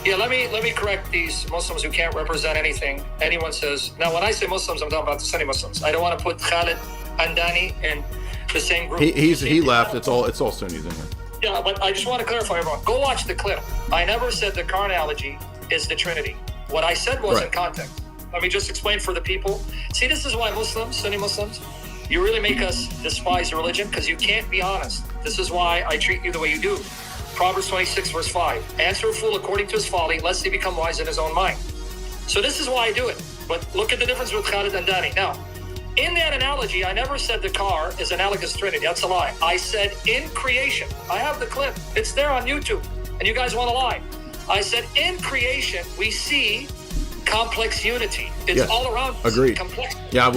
Yeah, let me correct these Muslims who can't represent anything. Anyone says, now when I say Muslims, I'm talking about the Sunni Muslims. I don't want to put Khalid and Dani in the same group. He left. It's all Sunnis in here. Yeah, but I just want to clarify, everyone. Go watch the clip. I never said the car analogy is the Trinity. What I said was in context. Let me just explain for the people. See, this is why Muslims, Sunni Muslims, you really make us despise religion because you can't be honest. This is why I treat you the way you do. Proverbs 26, verse 5. Answer a fool according to his folly, lest he become wise in his own mind. So this is why I do it. But look at the difference with Khalid and Dani. Now, in that analogy, I never said the car is analogous to Trinity. That's a lie. I said in creation. I have the clip. It's there on YouTube. And you guys want to lie. I said in creation, we see complex unity. It's all around us. Agreed. Complex. Yeah, I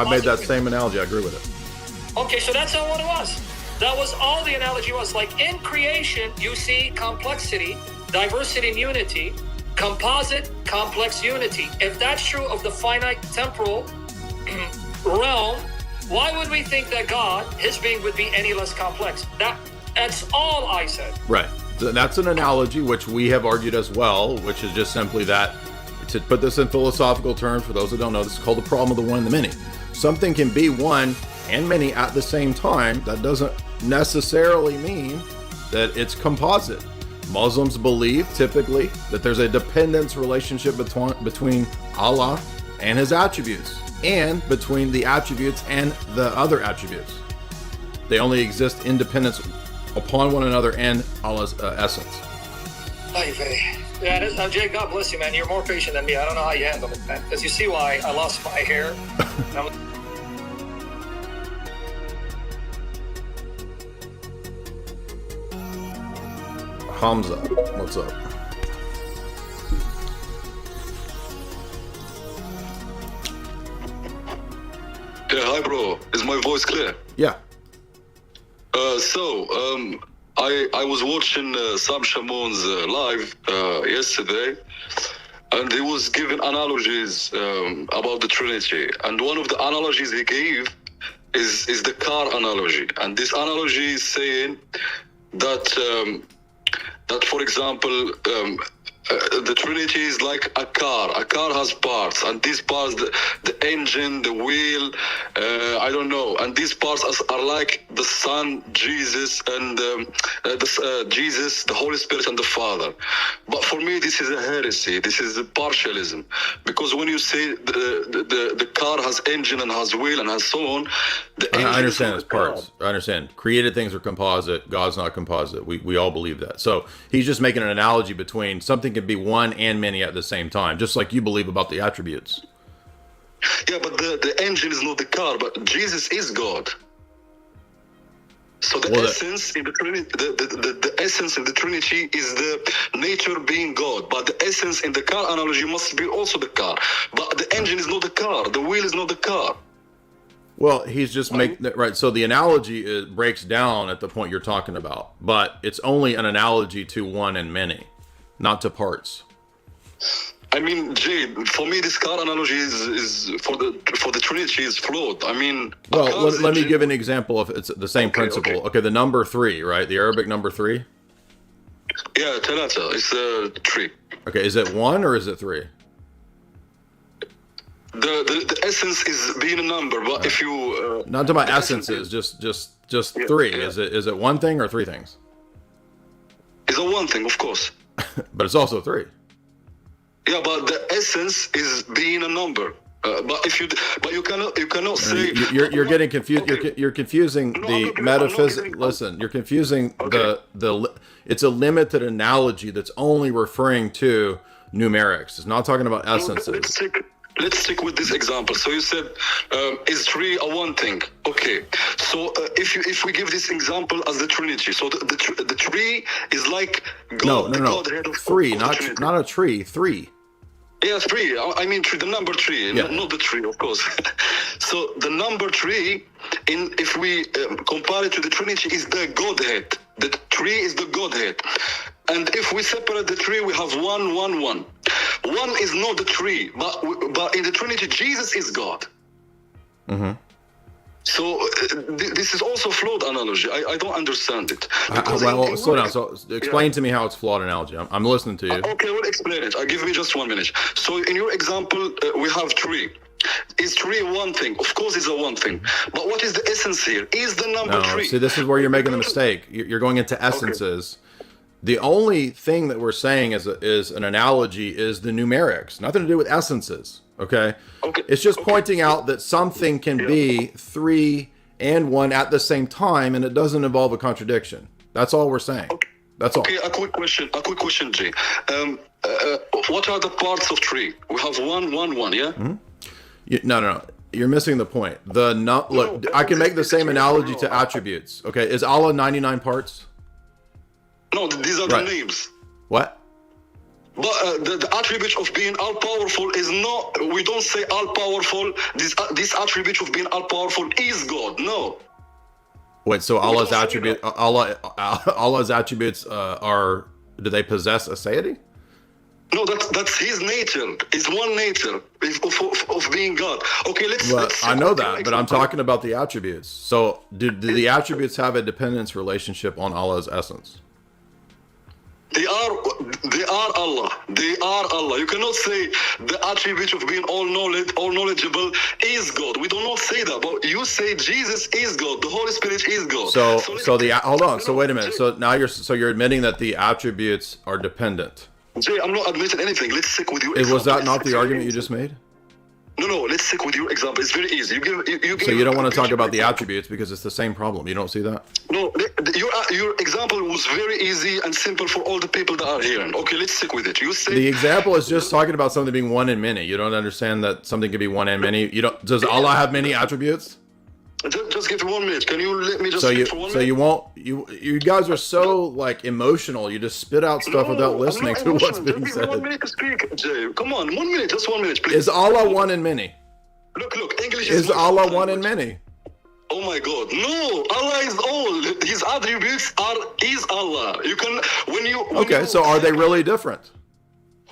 made that same analogy. I agree with it. Okay, so that's not what it was. That was all the analogy was. Like in creation, you see complexity, diversity, and unity, composite, complex unity. If that's true of the finite temporal realm, why would we think that God, his being, would be any less complex? That's all I said. Right. So that's an analogy which we have argued as well, which is just simply that, to put this in philosophical terms, for those who don't know, this is called the problem of the one and the many. Something can be one and many at the same time. That doesn't necessarily mean that it's composite. Muslims believe typically that there's a dependence relationship between Allah and his attributes, and between the attributes and the other attributes. They only exist independent upon one another and Allah's essence. Yeah, Jay, God bless you, man. You're more patient than me. I don't know how you handle it, man. Because you see why I lost my hair. Hamza, what's up? Yeah, hi, bro. Is my voice clear? Yeah. I was watching Sam Shamoun's live yesterday, and he was giving analogies about the Trinity. And one of the analogies he gave is the car analogy. And this analogy is saying that for example, the Trinity is like a car. A car has parts, and these parts, the engine, the wheel, I don't know, and these parts are like the Son, Jesus, and Jesus, the Holy Spirit, and the Father. But for me, this is a heresy. This is a partialism, because when you say the car has engine and has wheel and has so on, I understand it's parts. I understand. Created things are composite. God's not composite. We all believe that. So he's just making an analogy between something can be one and many at the same time, just like you believe about the attributes. Yeah, but the engine is not the car, but Jesus is God. So the essence in the Trinity, the essence in the Trinity is the nature being God. But the essence in the car analogy must be also the car. But the engine is not the car. The wheel is not the car. Well, he's just making that right. So the analogy breaks down at the point you're talking about, but it's only an analogy to one and many, not to parts. I mean, Jay, for me, this car analogy is for the Trinity is flawed. I mean, well, let me give an example of it's the same principle. Okay, the number 3, right? The Arabic number 3. Yeah, Talata. It's 3. Okay, is it 1 or is it 3? The essence is being a number, but if you not to my essences, just 3. Yeah. Is it one thing or 3 things? It's a one thing, of course. But it's also 3. Yeah, but the essence is being a number. But you cannot say you're getting confused. Okay. You're confusing the metaphysics. Listen, you're confusing the. It's a limited analogy that's only referring to numerics. It's not talking about essences. Let's stick with this example. So you said, is 3 a one thing? Okay. So if we give this example as the Trinity, so the tree is like God, no. Godhead of 3, not a tree. 3. Yeah, 3. I mean the number 3, yeah. Not the tree, of course. So the number 3, if we compare it to the Trinity, is the Godhead. The 3 is the Godhead. And if we separate the 3, we have 1, 1, 1. 1 is not the 3, but in the Trinity, Jesus is God. Mm-hmm. So this is also flawed analogy. I don't understand it. Well, slow down. So explain to me how it's flawed analogy. I'm listening to you. Okay, we'll explain it. Give me just 1 minute. So in your example, we have tree. Is tree one thing? Of course it's a one thing. But what is the essence here? Is the number three? See, this is where you're making the mistake. You're going into essences. The only thing that we're saying is an analogy is the numerics. Nothing to do with essences. Okay? It's just pointing out that something can be 3 and 1 at the same time, and it doesn't involve a contradiction. That's all we're saying. That's all. Okay, a quick question, Jay. What are the parts of tree? We have 1, 1, 1, yeah? Mm-hmm. No. You're missing the point. Look, I can make the same analogy to attributes. Okay, is Allah 99 parts? No, these are the names. What? But the attribute of being all-powerful is not, we don't say all-powerful, this attribute of being all-powerful is God, no. Wait, so Allah's attributes are, do they possess aseity? No, that's his nature. It's one nature of being God. Okay, let's I know that, but I'm talking about the attributes. So do the attributes have a dependence relationship on Allah's essence? They are Allah. They are Allah. You cannot say the attribute of being all knowledgeable is God. We do not say that, but you say Jesus is God. The Holy Spirit is God. Hold on. So wait a minute. So now you're admitting that the attributes are dependent. Jay, I'm not admitting anything. Let's stick with your example. Was that not the argument you just made? No, let's stick with your example. It's very easy. So you don't want to talk about the attributes because it's the same problem. You don't see that? No, your example was very easy and simple for all the people that are hearing. Okay, let's stick with it. You say the example is just talking about something being one in many. You don't understand that something can be one in many. Does Allah have many attributes? Just give me 1 minute. Can you let me just speak for 1 minute? You guys are so like emotional. You just spit out stuff without listening to what's being said. Give me 1 minute to speak, Jay. Come on, 1 minute. Just 1 minute, please. Is Allah one in many? Look. English is Allah one in many? Oh my God! No, Allah is all. His attributes is Allah. You can so are they really different?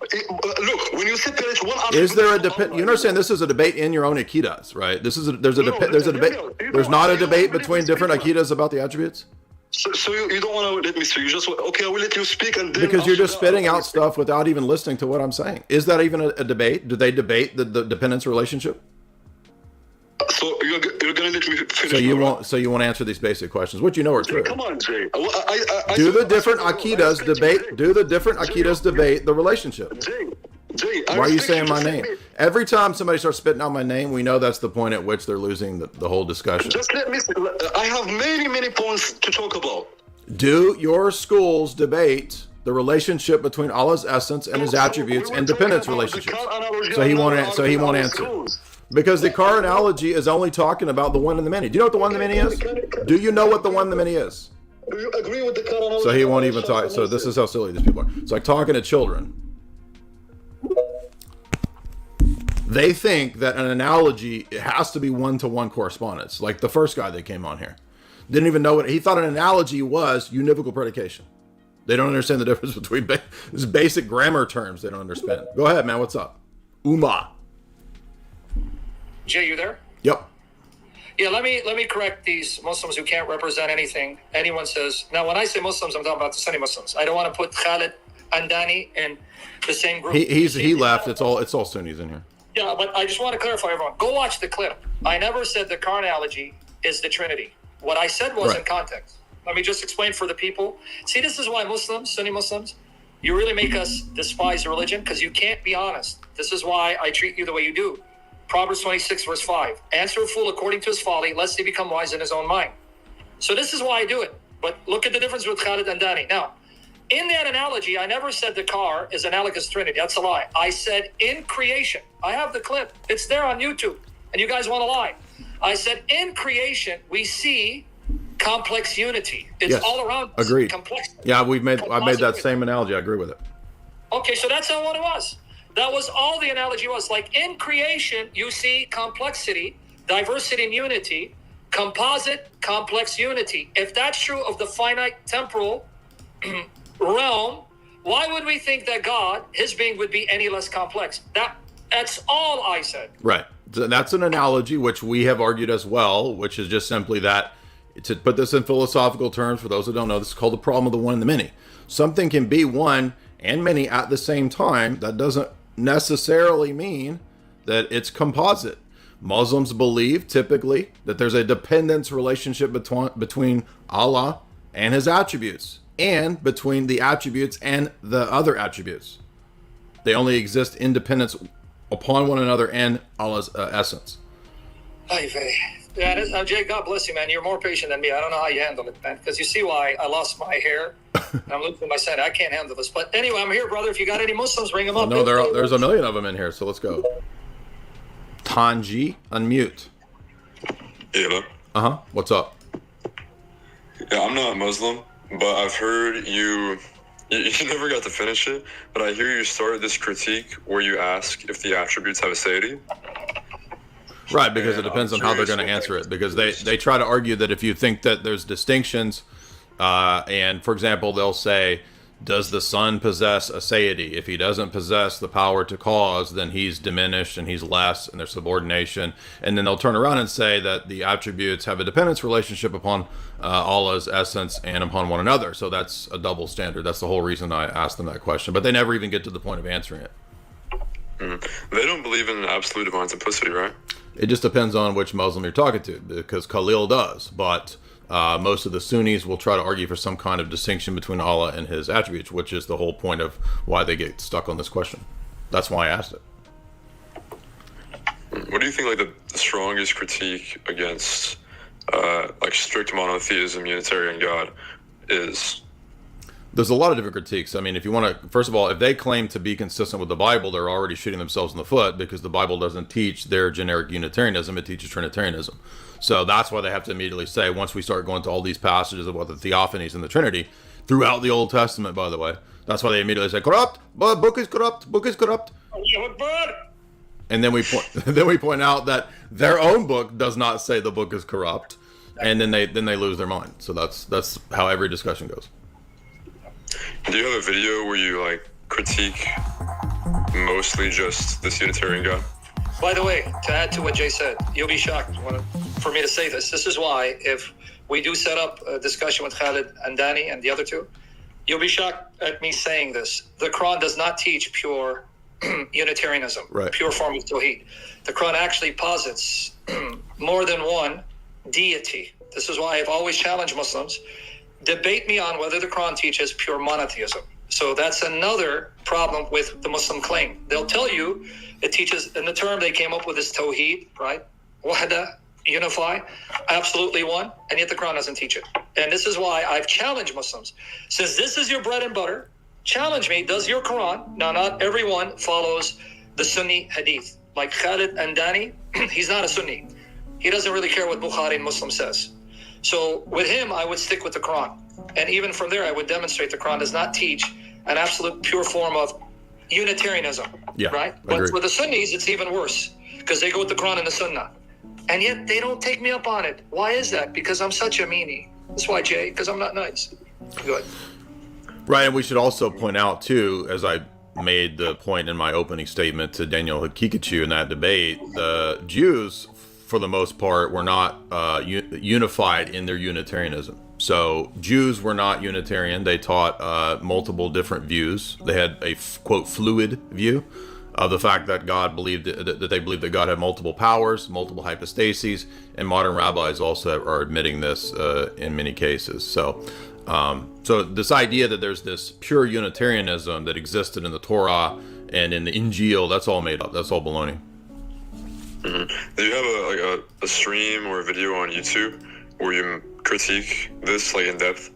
Look, when you separate one attribute, is there a debate? You understand this is a debate in your own akidas, right? There's a debate. There's not a debate between different akidas about the attributes. So you don't want to let me speak. You just okay. I will let you speak, and then because you're just spitting out stuff without even listening to what I'm saying. Is that even a debate? Do they debate the dependence relationship? So you're gonna let me finish. So you won't answer these basic questions, which you know are true. Come on, Jay. Do the different akidas debate the relationship? Jay, why are you saying my name? Every time somebody starts spitting out my name, we know that's the point at which they're losing the whole discussion. Just let me. I have many points to talk about. Do your schools debate the relationship between Allah's essence and His attributes and dependence relationships? So he won't answer. Because the car analogy is only talking about the one and the many. Do you know what the one and the many is? Do you know what the one and the many is? Do you agree with the car analogy? So he won't even talk. So this is how silly these people are. It's like talking to children. They think that an analogy has to be one-to-one correspondence. Like the first guy that came on here. Didn't even know what he thought an analogy was univocal predication. They don't understand the difference between these basic grammar terms they don't understand. Go ahead, man. What's up? Jay, you there? Yep. Yeah, let me correct these Muslims who can't represent anything. Anyone says, now when I say Muslims, I'm talking about the Sunni Muslims. I don't want to put Khalid and Danny in the same group. He left. It's all Sunnis in here. Yeah, but I just want to clarify, everyone. Go watch the clip. I never said the car analogy is the Trinity. What I said was in context. Let me just explain for the people. See, this is why Muslims, Sunni Muslims, you really make us despise religion because you can't be honest. This is why I treat you the way you do. Proverbs 26, verse 5. Answer a fool according to his folly, lest he become wise in his own mind. So this is why I do it. But look at the difference with Khalid and Danny. Now, in that analogy, I never said the car is analogous to Trinity. That's a lie. I said in creation. I have the clip. It's there on YouTube. And you guys want to lie. I said in creation, we see complex unity. It's all around us. Agreed. Complexity. Yeah, I made that same analogy. I agree with it. Okay, so that's not what it was. That was all the analogy was. Like in creation, you see complexity, diversity and unity, composite, complex unity. If that's true of the finite temporal realm, why would we think that God, his being, would be any less complex? That's all I said. Right. That's an analogy which we have argued as well, which is just simply that, to put this in philosophical terms, for those who don't know, this is called the problem of the one and the many. Something can be one and many at the same time. That doesn't necessarily mean that it's composite. Muslims believe typically that there's a dependence relationship between Allah and his attributes, and between the attributes and the other attributes. They only exist independence upon one another and Allah's essence. Yeah, Jay, God bless you, man. You're more patient than me. I don't know how you handle it, man, because you see why I lost my hair. And I'm losing my sanity. I can't handle this. But anyway, I'm here, brother. If you got any Muslims, bring them up. No, there's a million of them in here, so let's go. Tanji, unmute. Yeah. What's up? Yeah, I'm not Muslim, but I've heard you never got to finish it, but I hear you started this critique where you ask if the attributes have a deity. Right, because it depends on how they're going to answer it. Because they try to argue that if you think that there's distinctions, and for example, they'll say, does the sun possess a deity? If he doesn't possess the power to cause, then he's diminished and he's less, and there's subordination. And then they'll turn around and say that the attributes have a dependence relationship upon Allah's essence and upon one another. So that's a double standard. That's the whole reason I asked them that question. But they never even get to the point of answering it. They don't believe in absolute divine simplicity, right? It just depends on which Muslim you're talking to, because Khalil does. But most of the Sunnis will try to argue for some kind of distinction between Allah and his attributes, which is the whole point of why they get stuck on this question. That's why I asked it. What do you think, like, the strongest critique against like strict monotheism, Unitarian God is? There's a lot of different critiques. I mean, if you want to, first of all, if they claim to be consistent with the Bible, they're already shooting themselves in the foot, because the Bible doesn't teach their generic Unitarianism, it teaches Trinitarianism. So that's why they have to immediately say, once we start going to all these passages about the theophanies and the Trinity, throughout the Old Testament, by the way, that's why they immediately say, corrupt, but book is corrupt, book is corrupt. And then we point out that their own book does not say the book is corrupt, and then they lose their mind. So that's how every discussion goes. Do you have a video where you like critique mostly just this Unitarian God? By the way, to add to what Jay said, you'll be shocked for me to say this. This is why, if we do set up a discussion with Khalid and Danny and the other two, you'll be shocked at me saying this. The Quran does not teach pure Unitarianism, right. Pure form of Tawheed. The Quran actually posits more than one deity. This is why I've always challenged Muslims. Debate me on whether the Quran teaches pure monotheism. So that's another problem with the Muslim claim. They'll tell you it teaches, and the term they came up with is Tawheed, right? Wahda, unify, absolutely one, and yet the Quran doesn't teach it. And this is why I've challenged Muslims. Since this is your bread and butter, challenge me, does your Quran, now not everyone follows the Sunni hadith. Like Khalid and Dani, he's not a Sunni. He doesn't really care what Bukhari and Muslim says. So with him, I would stick with the Quran. And even from there, I would demonstrate the Quran does not teach an absolute pure form of Unitarianism, right? But with the Sunnis, it's even worse, because they go with the Quran and the Sunnah. And yet they don't take me up on it. Why is that? Because I'm such a meanie. That's why, Jay, because I'm not nice. Good. Right, and we should also point out, too, as I made the point in my opening statement to Daniel Hakikachu in that debate, the Jews, for the most part, were not unified in their Unitarianism. So Jews were not Unitarian. They taught multiple different views. They had a, quote, fluid view of the fact that God believed that they believed that God had multiple powers, multiple hypostases, and modern rabbis also are admitting this in many cases. So this idea that there's this pure Unitarianism that existed in the Torah and in the Injil, that's all made up. That's all baloney. Mm-hmm. Do you have a stream or a video on YouTube where you critique this like in depth?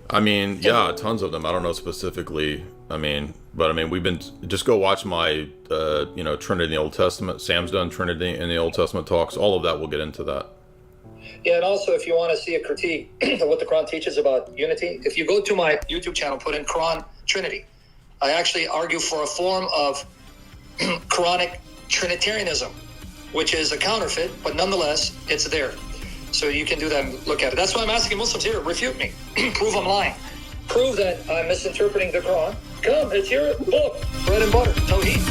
I mean, yeah, tons of them. I don't know specifically. But we've been, just go watch my, Trinity in the Old Testament. Sam's done Trinity in the Old Testament talks. All of that, we'll get into that. Yeah, and also if you want to see a critique of what the Quran teaches about unity, if you go to my YouTube channel, put in Quran Trinity, I actually argue for a form of Quranic Trinitarianism, which is a counterfeit, but nonetheless, it's there. So you can do that and look at it. That's why I'm asking Muslims here, refute me. Prove I'm lying. Prove that I'm misinterpreting the Quran. Come, it's your book. Bread and butter. Tawheed.